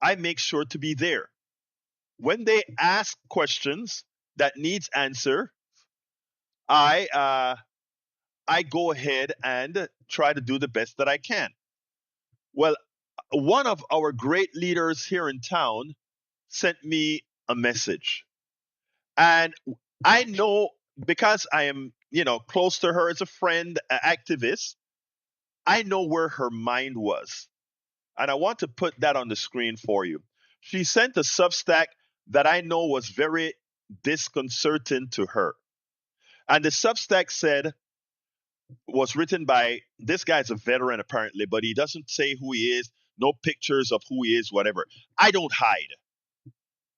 Speaker 1: I make sure to be there. When they ask questions that needs answer, I go ahead and try to do the best that I can. Well, one of our great leaders here in town sent me a message. And I know, because I am, close to her as a friend, an activist, I know where her mind was. And I want to put that on the screen for you. She sent a Substack that I know was very disconcerting to her. And the Substack was written by, this guy's a veteran apparently, but he doesn't say who he is, no pictures of who he is, whatever. I don't hide.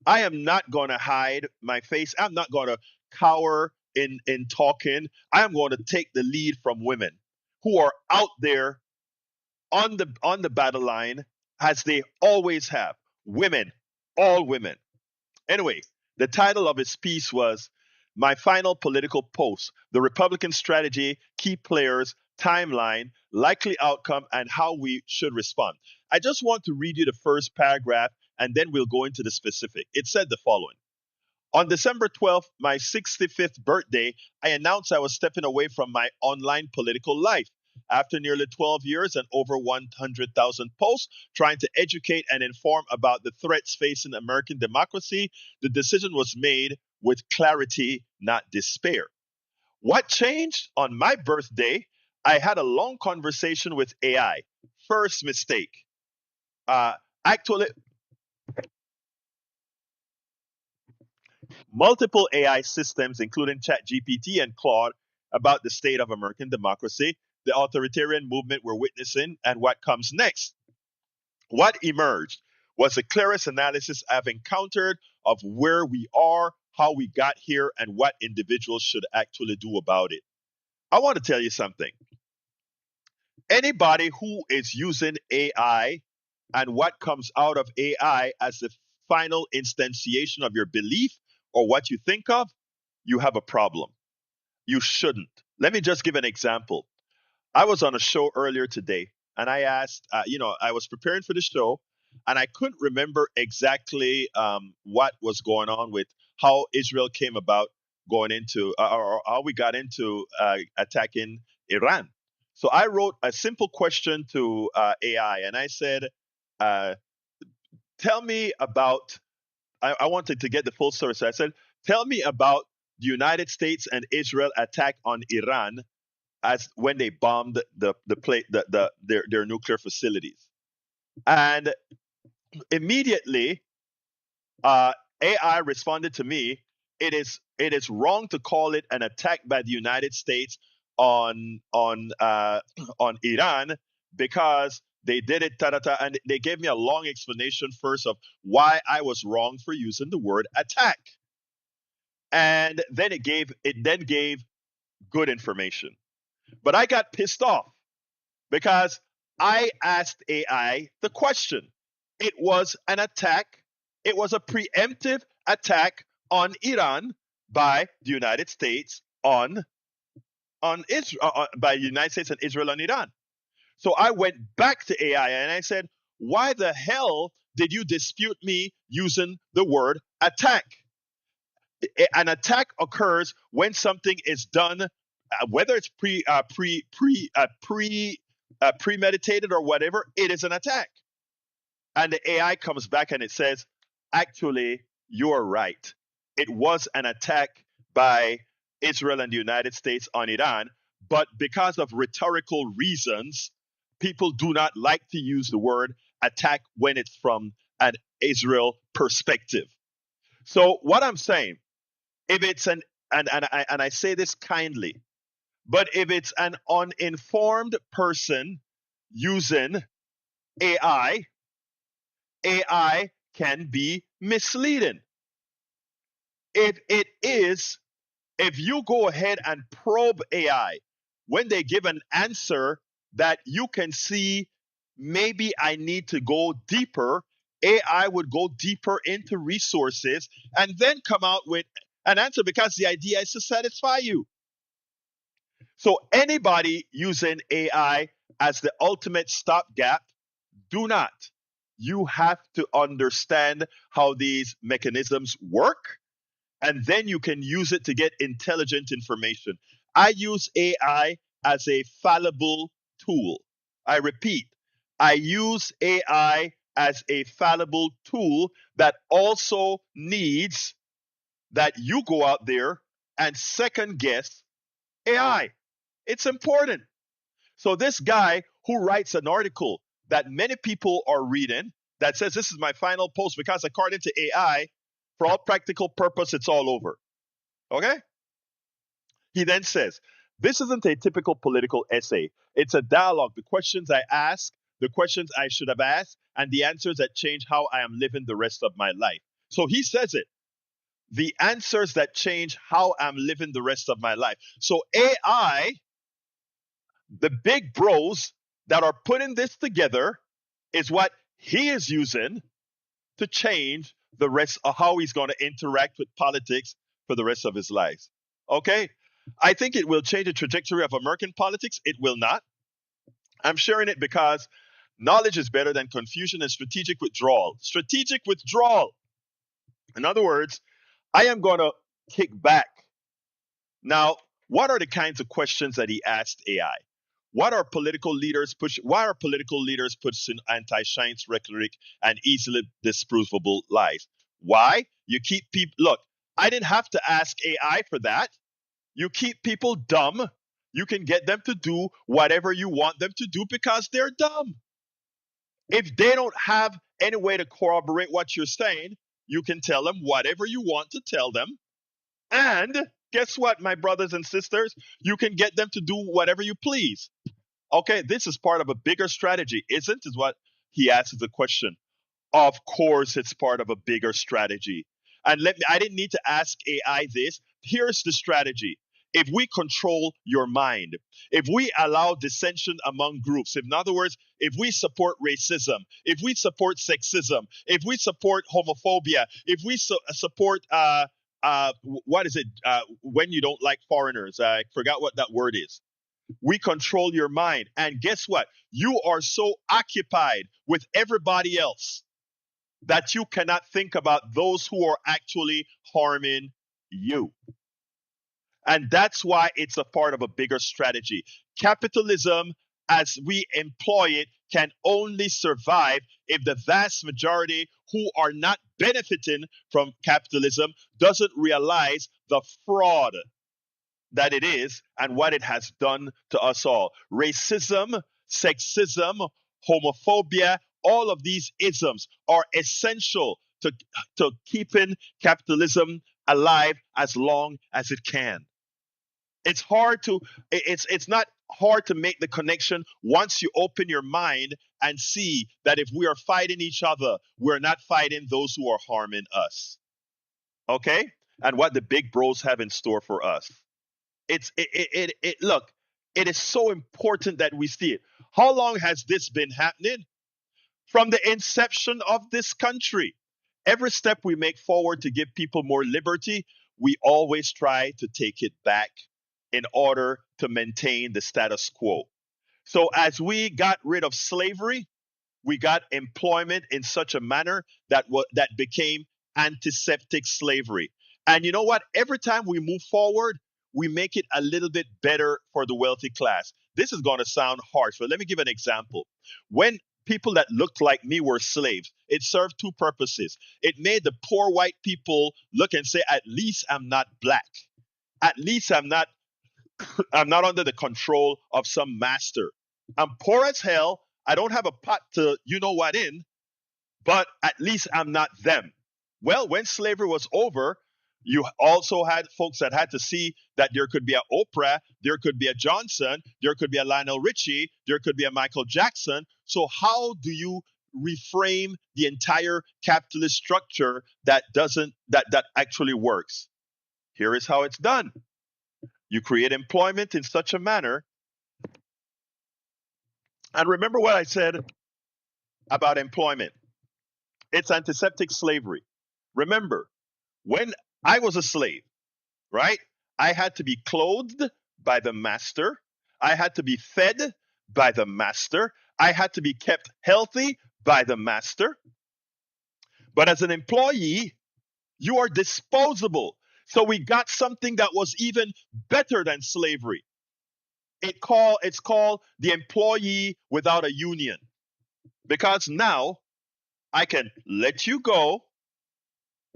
Speaker 1: I am not going to hide my face. I'm not going to cower in talking. I am going to take the lead from women who are out there on the battle line, as they always have. Women, all women. Anyway, the title of his piece was "My Final Political Post: The Republican Strategy, Key Players, Timeline, Likely Outcome, and How We Should Respond." I just want to read you the first paragraph, and then we'll go into the specific. It said the following. On December 12th, my 65th birthday, I announced I was stepping away from my online political life. After nearly 12 years and over 100,000 posts trying to educate and inform about the threats facing American democracy, the decision was made with clarity, not despair. What changed? On my birthday, I had a long conversation with AI. First mistake. Actually, multiple AI systems, including ChatGPT and Claude, about the state of American democracy, the authoritarian movement we're witnessing, and what comes next. What emerged? was the clearest analysis I've encountered of where we are, how we got here, and what individuals should actually do about it. I want to tell you something. Anybody who is using AI and what comes out of AI as the final instantiation of your belief or what you think of, you have a problem. You shouldn't. Let me just give an example. I was on a show earlier today and I asked, I was preparing for the show and I couldn't remember exactly what was going on with how Israel came about going into, or how we got into attacking Iran. So I wrote a simple question to AI and I said, uh, tell me about, I wanted to get the full story. So I said, tell me about the United States and Israel attack on Iran as when they bombed their nuclear facilities. And immediately, AI responded to me. It is wrong to call it an attack by the United States on Iran because they did it and they gave me a long explanation first of why I was wrong for using the word attack, and then it gave good information. But I got pissed off because I asked AI the question. It was an attack. It was a preemptive attack on Iran by the United States on Israel, by the United States and Israel on Iran. So I went back to AI and I said, "Why the hell did you dispute me using the word attack?" An attack occurs when something is done, whether it's premeditated or whatever. It is an attack, and the AI comes back and it says, "Actually, you're right. It was an attack by Israel and the United States on Iran, but because of rhetorical reasons, people do not like to use the word attack when it's from an Israel perspective." So what I'm saying, if it's and I say this kindly, but if it's an uninformed person using AI, AI can be misleading. If you go ahead and probe AI, when they give an answer that you can see, maybe I need to go deeper, AI would go deeper into resources and then come out with an answer because the idea is to satisfy you. So anybody using AI as the ultimate stopgap, do not. You have to understand how these mechanisms work, and then you can use it to get intelligent information. I use AI as a fallible tool. I repeat, I use AI as a fallible tool that also needs that you go out there and second guess AI. It's important. So this guy who writes an article that many people are reading that says this is my final post because according to AI, for all practical purpose, it's all over. Okay? He then says, this isn't a typical political essay. It's a dialogue. The questions I ask, the questions I should have asked, and the answers that change how I am living the rest of my life. So he says it. The answers that change how I'm living the rest of my life. So AI, the big bros that are putting this together, is what he is using to change the rest of how he's going to interact with politics for the rest of his life. Okay? I think it will change the trajectory of American politics. It will not. I'm sharing it because knowledge is better than confusion and strategic withdrawal. Strategic withdrawal. In other words, I am going to kick back. Now, what are the kinds of questions that he asked AI? Why are political leaders pushing anti-science rhetoric and easily disprovable lies? Why? You keep people. Look, I didn't have to ask AI for that. You keep people dumb. You can get them to do whatever you want them to do because they're dumb. If they don't have any way to corroborate what you're saying, you can tell them whatever you want to tell them. And guess what, my brothers and sisters? You can get them to do whatever you please. Okay, this is part of a bigger strategy, isn't it? Is what he asks the question. Of course, it's part of a bigger strategy. And I didn't need to ask AI this. Here's the strategy. If we control your mind, if we allow dissension among groups, in other words, if we support racism, if we support sexism, if we support homophobia, if we support, what is it, when you don't like foreigners? I forgot what that word is. We control your mind. And guess what? You are so occupied with everybody else that you cannot think about those who are actually harming you. And that's why it's a part of a bigger strategy. Capitalism, as we employ it, can only survive if the vast majority who are not benefiting from capitalism doesn't realize the fraud that it is and what it has done to us all. Racism, sexism, homophobia, all of these isms are essential to keeping capitalism alive as long as it can. It's hard to it's not hard to make the connection once you open your mind and see that if we are fighting each other, we're not fighting those who are harming us. Okay? And what the big bros have in store for us. Look, it is so important that we see it. How long has this been happening? From the inception of this country. Every step we make forward to give people more liberty, we always try to take it back in order to maintain the status quo. So as we got rid of slavery, we got employment in such a manner that became antiseptic slavery. And you know what? Every time we move forward, we make it a little bit better for the wealthy class. This is going to sound harsh, but let me give an example. When people that looked like me were slaves, it served two purposes. It made the poor white people look and say, at least I'm not black. At least I'm not under the control of some master. I'm poor as hell. I don't have a pot to you know what in, but at least I'm not them. Well, when slavery was over, you also had folks that had to see that there could be an Oprah, there could be a Johnson, there could be a Lionel Richie, there could be a Michael Jackson. So how do you reframe the entire capitalist structure that actually works? Here is how it's done. You create employment in such a manner. And remember what I said about employment. It's antiseptic slavery. Remember, when I was a slave, right? I had to be clothed by the master. I had to be fed by the master. I had to be kept healthy by the master. But as an employee, you are disposable. So we got something that was even better than slavery. It's called the employee without a union. Because now I can let you go.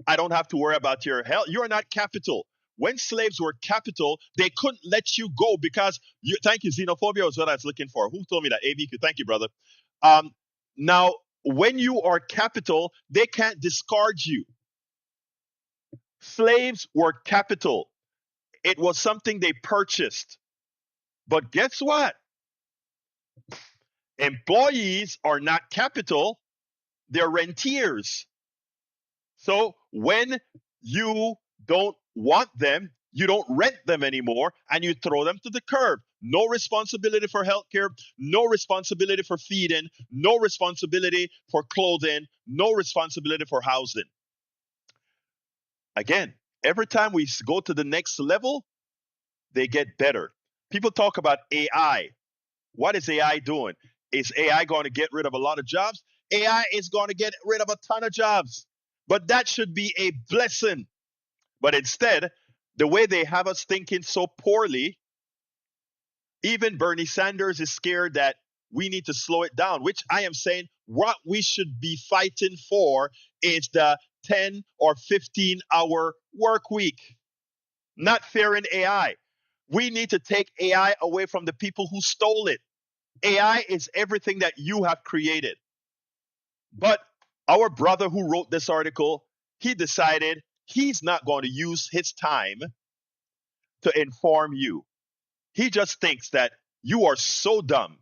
Speaker 1: I don't have to worry about your health. You're not capital. When slaves were capital, they couldn't let you go because thank you, xenophobia was what I was looking for. Who told me that? AVQ, thank you, brother. Now, when you are capital, they can't discard you. Slaves were capital. It was something they purchased. But guess what? Employees are not capital, they're rentiers. So when you don't want them, you don't rent them anymore, and you throw them to the curb. No responsibility for healthcare, no responsibility for feeding, no responsibility for clothing, no responsibility for housing. Again, every time we go to the next level, they get better. People talk about AI. What is AI doing? Is AI going to get rid of a lot of jobs? AI is going to get rid of a ton of jobs. But that should be a blessing. But instead, the way they have us thinking so poorly, even Bernie Sanders is scared that we need to slow it down, which I am saying what we should be fighting for is the 10 or 15-hour work week, not fair in AI. We need to take AI away from the people who stole it. AI is everything that you have created. But our brother who wrote this article, he decided he's not going to use his time to inform you. He just thinks that you are so dumb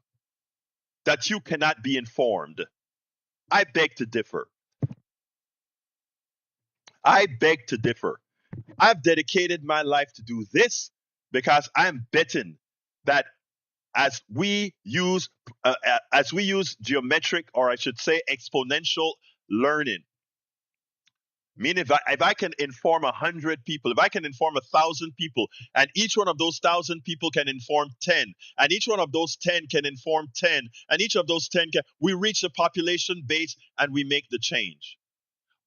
Speaker 1: that you cannot be informed. I beg to differ. I beg to differ. I've dedicated my life to do this because I'm betting that as we use geometric, or I should say exponential learning, meaning if I can inform 100 people, if I can inform 1,000 people, and each one of those 1,000 people can inform 10, and each one of those 10 can inform 10, and each of those 10 can, we reach the population base and we make the change.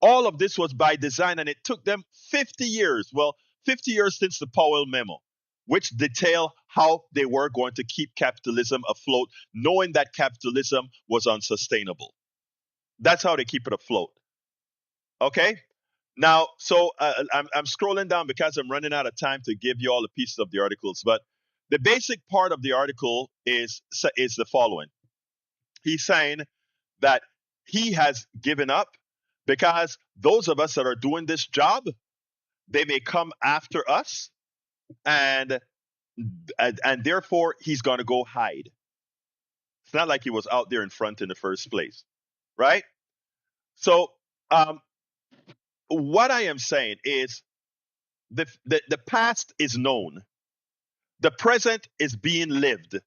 Speaker 1: All of this was by design, and it took them 50 years. Well, 50 years since the Powell memo, which detail how they were going to keep capitalism afloat, knowing that capitalism was unsustainable. That's how they keep it afloat. Okay? Now, so I'm scrolling down because I'm running out of time to give you all the pieces of the articles. But the basic part of the article is the following. He's saying that he has given up because those of us that are doing this job, they may come after us, and therefore he's going to go hide. It's not like he was out there in front in the first place, right? So what I am saying is the past is known, the present is being lived,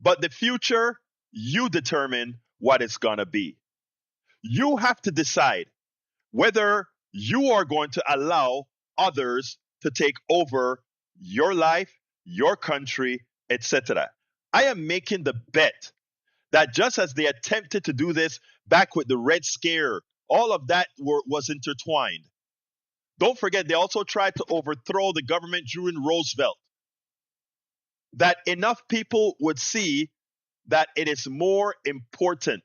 Speaker 1: but the future, you determine what it's going to be. You have to decide whether you are going to allow others to take over your life, your country, etc. I am making the bet that just as they attempted to do this back with the Red Scare, all of that was intertwined. Don't forget, they also tried to overthrow the government during Roosevelt. That enough people would see that it is more important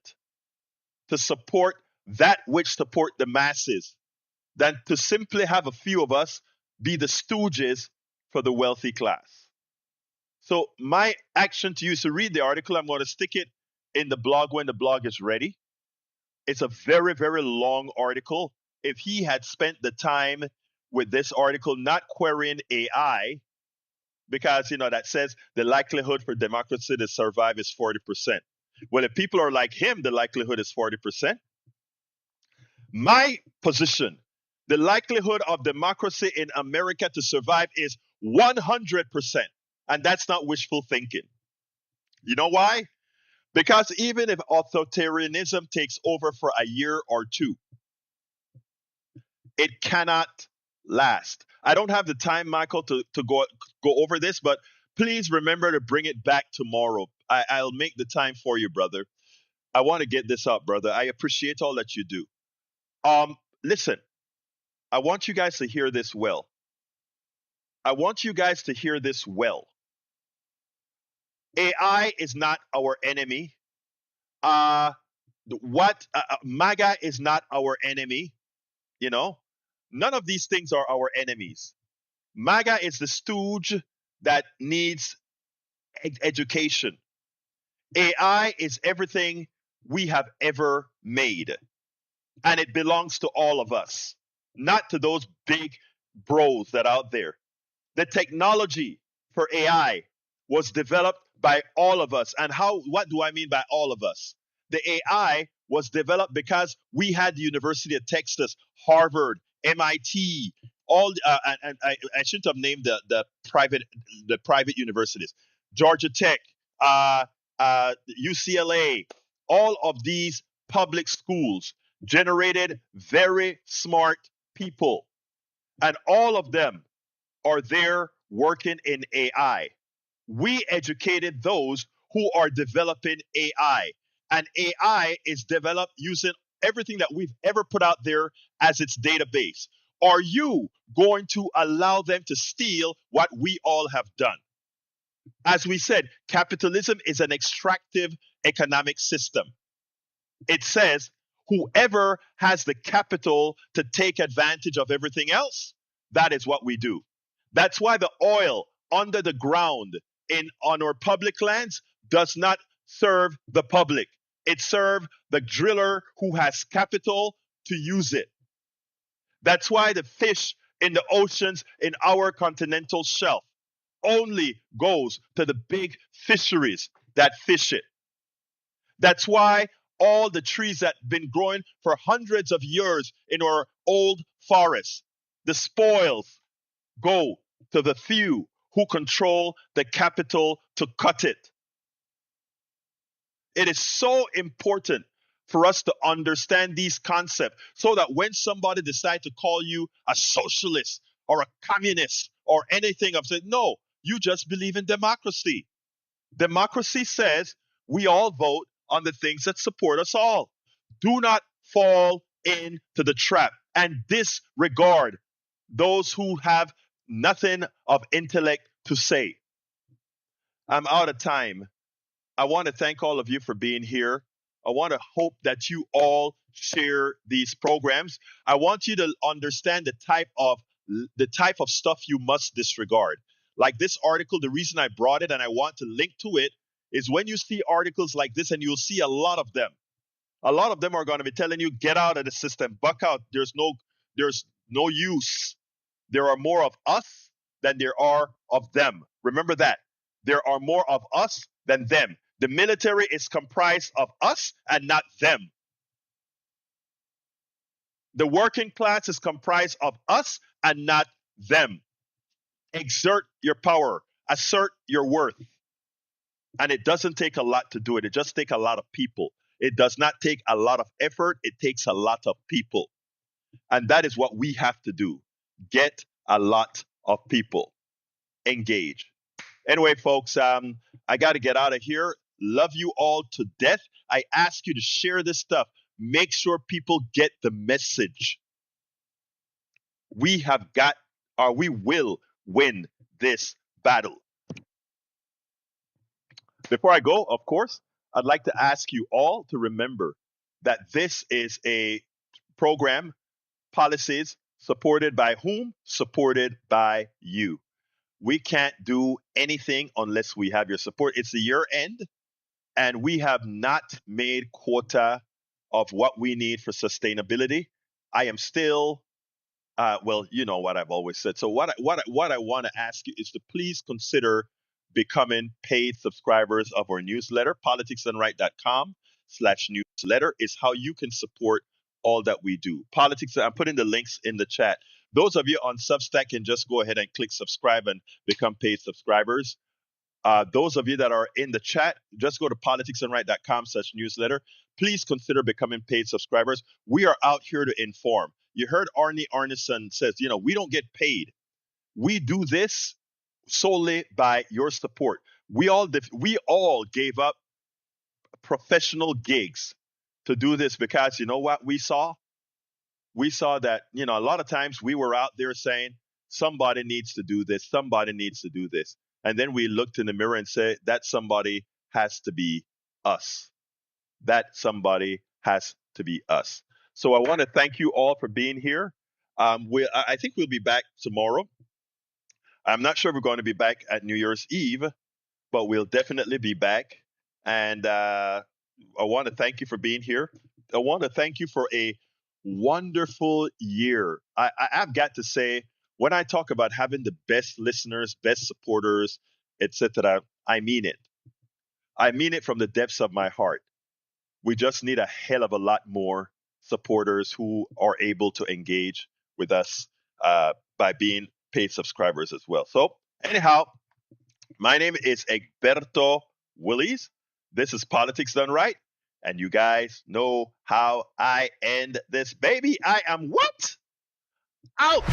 Speaker 1: to support that which support the masses than to simply have a few of us be the stooges for the wealthy class. So my action to you is to read the article. I'm going to stick it in the blog when the blog is ready. It's a very, very long article. If he had spent the time with this article not querying AI, because that says the likelihood for democracy to survive is 40%. Well, if people are like him, the likelihood is 40%. My position, the likelihood of democracy in America to survive is 100%. And that's not wishful thinking. You know why? Because even if authoritarianism takes over for a year or two, it cannot last. I don't have the time, Michael, to go over this, but please remember to bring it back tomorrow. I'll make the time for you, brother. I want to get this up, brother. I appreciate all that you do. Listen, I want you guys to hear this well. AI is not our enemy. MAGA is not our enemy. None of these things are our enemies. MAGA is the stooge that needs education. AI is everything we have ever made, and it belongs to all of us, not to those big bros that are out there. The technology for AI was developed by all of us. And what do I mean by all of us? The AI was developed because we had the University of Texas, Harvard, MIT, and I shouldn't have named the private universities, Georgia Tech, UCLA. All of these public schools generated very smart people, and all of them are there working in AI. We educated those who are developing AI, and AI is developed using everything that we've ever put out there as its database. Are you going to allow them to steal what we all have done? As we said, capitalism is an extractive economic system. It says whoever has the capital to take advantage of everything else, that is what we do. That's why the oil under the ground on our public lands does not serve the public. It serves the driller who has capital to use it. That's why the fish in the oceans in our continental shelf only goes to the big fisheries that fish it. That's why all the trees that have been growing for hundreds of years in our old forests. The spoils go to the few who control the capital to cut it. It is so important for us to understand these concepts so that when somebody decides to call you a socialist or a communist or anything, I've said, no, you just believe in democracy. Democracy says we all vote on the things that support us all. Do not fall into the trap and disregard those who have nothing of intellect to say. I'm out of time. I want to thank all of you for being here. I want to hope that you all share these programs. I want you to understand the type of stuff you must disregard. Like this article, the reason I brought it and I want to link to it is when you see articles like this, and you'll see a lot of them. A lot of them are going to be telling you, get out of the system, buck out. There's no use. There are more of us than there are of them. Remember that. There are more of us than them. The military is comprised of us and not them. The working class is comprised of us and not them. Exert your power. Assert your worth. And it doesn't take a lot to do it. It just takes a lot of people. It does not take a lot of effort. It takes a lot of people. And that is what we have to do. Get a lot of people. Engage. Anyway, folks, I got to get out of here. Love you all to death. I ask you to share this stuff. Make sure people get the message. We will win this battle. Before I go, of course, I'd like to ask you all to remember that this is a program, policies, supported by whom? Supported by you. We can't do anything unless we have your support. It's the year end, and we have not made quota of what we need for sustainability. I am still, well, you know what I've always said. So what I want to ask you is to please consider becoming paid subscribers of our newsletter. politicsdoneright.com/newsletter is how you can support all that we do. Politics, I'm putting the links in the chat. Those of you on Substack can just go ahead and click subscribe and become paid subscribers. Those of you that are in the chat, just go to politicsdoneright.com/newsletter. Please consider becoming paid subscribers. We are out here to inform. You heard Arnesen says, we don't get paid. We do this solely by your support. We all gave up professional gigs to do this because you know what we saw? We saw that, a lot of times we were out there saying, somebody needs to do this, somebody needs to do this. And then we looked in the mirror and said, that somebody has to be us. That somebody has to be us. So I want to thank you all for being here. I think we'll be back tomorrow. I'm not sure if we're going to be back at New Year's Eve, but we'll definitely be back. And I want to thank you for being here. I want to thank you for a wonderful year. I've got to say, when I talk about having the best listeners, best supporters, etc., I mean it. I mean it from the depths of my heart. We just need a hell of a lot more supporters who are able to engage with us by being paid subscribers as well. So anyhow, my name is Egberto Willies. This is Politics Done Right. And you guys know how I end this baby. I am what? Out!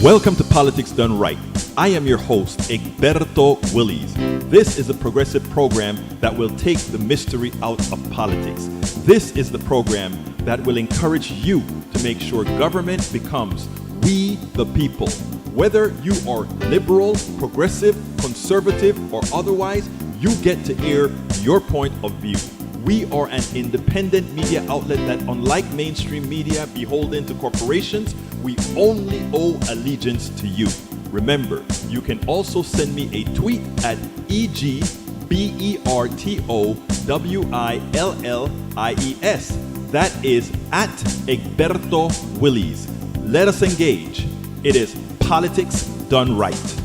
Speaker 6: Welcome to Politics Done Right. I am your host, Egberto Willies. This is a progressive program that will take the mystery out of politics. This is the program that will encourage you to make sure government becomes we the people. Whether you are liberal, progressive, conservative, or otherwise, you get to air your point of view. We are an independent media outlet that, unlike mainstream media beholden to corporations, we only owe allegiance to you. Remember, you can also send me a tweet at EGBERTOWILLIES. That is at Egberto Willies. Let us engage. It is politics done right.